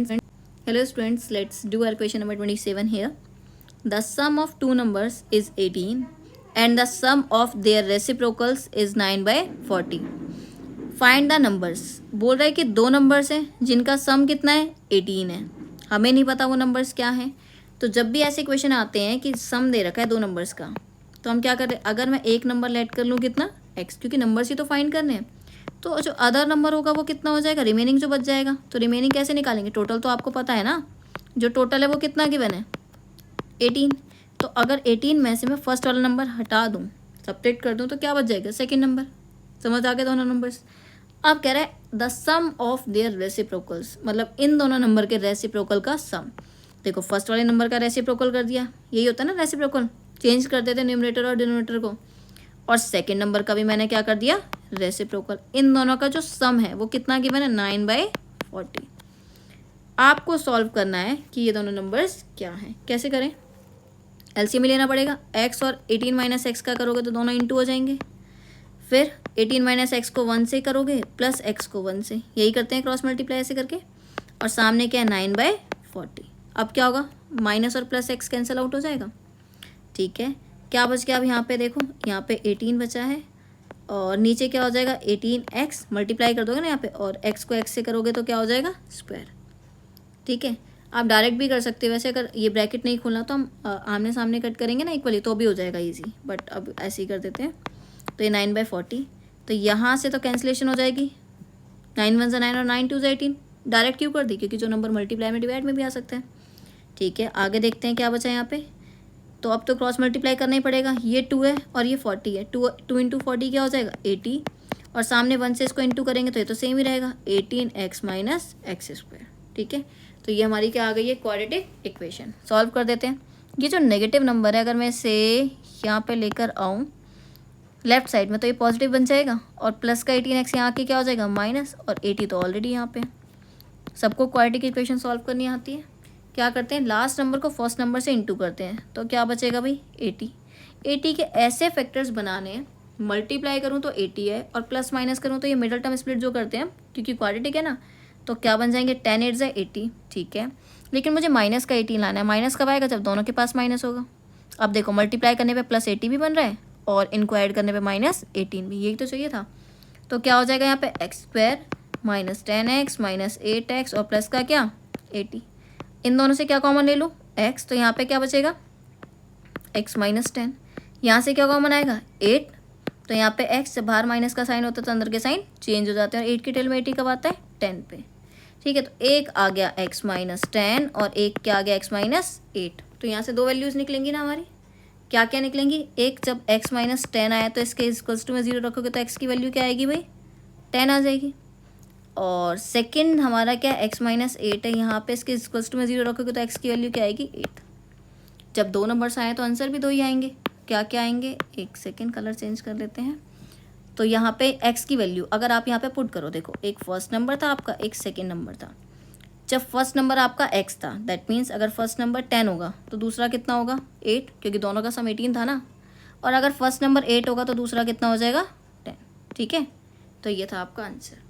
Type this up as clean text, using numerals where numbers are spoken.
Hello students, let's do our question number 27 here. The sum of two numbers is 18 and the sum of their reciprocals is 9/40. Find the numbers. बोल रहा है कि दो numbers हैं जिनका सम कितना है 18 है. हमें नहीं पता वो नंबर्स क्या हैं. तो जब भी ऐसे क्वेश्चन आते हैं कि सम दे रखा है दो नंबर्स का, तो हम क्या कर रहे हैं, अगर मैं एक नंबर लेट कर लूँ कितना x, क्योंकि नंबर्स ही तो फाइंड करने हैं, तो जो अदर नंबर होगा वो कितना हो जाएगा, रिमेनिंग जो बच जाएगा. तो रिमेनिंग कैसे निकालेंगे, टोटल तो आपको पता है ना, जो टोटल है वो कितना गिवन है 18. तो अगर 18 में से मैं फर्स्ट वाला नंबर हटा दूँ, सब्ट्रैक्ट कर दूँ, तो क्या बच जाएगा, सेकेंड नंबर. समझ आ गए दोनों नंबर्स. अब कह रहा है the sum of their reciprocals, मतलब इन दोनों नंबर के रेसिप्रोकल का सम. देखो फर्स्ट वाले नंबर का रेसिप्रोकल कर दिया, यही होता है ना रेसिप्रोकल, चेंज कर देते न्यूमरेटर और डिनोमिनेटर को. और सेकेंड नंबर का भी मैंने क्या कर दिया, रेसिप्रोकल. इन दोनों का जो सम है वो कितना गिवन है 9/40. आपको सॉल्व करना है कि ये दोनों नंबर्स क्या हैं. कैसे करें, एलसीएम लेना पड़ेगा. x और 18 माइनस एक्स का करोगे तो दोनों इंटू हो जाएंगे. फिर 18 माइनस एक्स को 1 से करोगे प्लस x को 1 से, यही करते हैं क्रॉस मल्टीप्लाई ऐसे करके. और सामने क्या है 9/40. अब क्या होगा, माइनस और प्लस x कैंसिल आउट हो जाएगा. ठीक है, क्या बच गया अब यहाँ पे देखो, यहाँ पे 18 बचा है और नीचे क्या हो जाएगा 18x, मल्टीप्लाई कर दोगे ना यहाँ पे, और x को x से करोगे तो क्या हो जाएगा स्क्वायर. ठीक है, आप डायरेक्ट भी कर सकते हो. वैसे अगर ये ब्रैकेट नहीं खोलना तो हम आमने सामने कट करेंगे ना इक्वली, तो भी हो जाएगा इजी, बट अब ऐसे ही कर देते हैं. तो ये 9/40, तो यहाँ से तो कैंसिलेशन हो जाएगी. 9 1 9 और 9 2 18. डायरेक्ट क्यों कर दी, क्योंकि जो नंबर मल्टीप्लाई में डिवाइड में भी आ सकते हैं. ठीक है, आगे देखते हैं क्या बचा है यहाँ पे. तो अब तो क्रॉस मल्टीप्लाई करना ही पड़ेगा. ये 2 है और ये 40 है. 2 इंटू 40 क्या हो जाएगा 80, और सामने 1 से इसको इंटू करेंगे तो ये तो सेम ही रहेगा 18x माइनस एक्स स्क्वायर. ठीक है, तो ये हमारी क्या आ गई है, क्वाड्रेटिक इक्वेशन. सॉल्व कर देते हैं. ये जो नेगेटिव नंबर है अगर मैं इसे यहाँ पे लेकर आऊँ लेफ्ट साइड में, तो ये पॉजिटिव बन जाएगा, और प्लस का 18x यहाँ आके क्या हो जाएगा माइनस, और 80 तो ऑलरेडी यहाँ पे. सबको क्वाड्रेटिक इक्वेशन सॉल्व करनी आती है. क्या करते हैं, लास्ट नंबर को फर्स्ट नंबर से इंटू करते हैं, तो क्या बचेगा भाई 80. 80 के ऐसे फैक्टर्स बनाने हैं, मल्टीप्लाई करूँ तो 80 है और प्लस माइनस करूँ तो ये मिडल टर्म स्प्लिट जो करते हैं, क्योंकि क्वाड्रेटिक है ना, तो क्या बन जाएंगे 10 8 है 80. ठीक है, लेकिन मुझे माइनस का 18 लाना है. माइनस कब आएगा, जब दोनों के पास माइनस होगा. अब देखो मल्टीप्लाई करने पर प्लस 80 भी बन रहा है और इनको ऐड करने पर माइनस 18 भी, यही तो चाहिए था. तो क्या हो जाएगा यहाँ पे x square minus 10x minus 8x और प्लस का क्या 80. इन दोनों से क्या कॉमन ले लूँ x, तो यहाँ पे क्या बचेगा x माइनस 10. यहाँ से क्या कॉमन आएगा 8, तो यहाँ पे x से बाहर माइनस का साइन होता है तो अंदर के साइन चेंज हो जाते हैं, और 8 की टेल में 80 कब आता है 10 पे. ठीक है, तो एक आ गया x माइनस 10 और एक क्या आ गया x माइनस 8. तो यहाँ से दो वैल्यूज़ निकलेंगी ना हमारी. क्या क्या निकलेंगी, एक जब x माइनस 10 आया तो इसके इक्वल्स टू में 0 रखोगे तो x की वैल्यू क्या आएगी भाई 10 आ जाएगी. और सेकंड हमारा क्या x माइनस 8 है, यहाँ पे इसके इक्वल्स टू में 0 रखोगे तो x की वैल्यू क्या आएगी 8. जब दो नंबर्स आए तो आंसर भी दो ही आएंगे. क्या क्या आएंगे, एक सेकंड कलर चेंज कर लेते हैं. तो यहाँ पे x की वैल्यू अगर आप यहाँ पे पुट करो, देखो एक फर्स्ट नंबर था आपका, एक सेकेंड नंबर था. जब फर्स्ट नंबर आपका x था, दैट मीन्स अगर फर्स्ट नंबर 10 होगा तो दूसरा कितना होगा 8, क्योंकि दोनों का सम 18 था ना. और अगर फर्स्ट नंबर 8 होगा तो दूसरा कितना हो जाएगा 10. ठीक है, तो ये था आपका आंसर.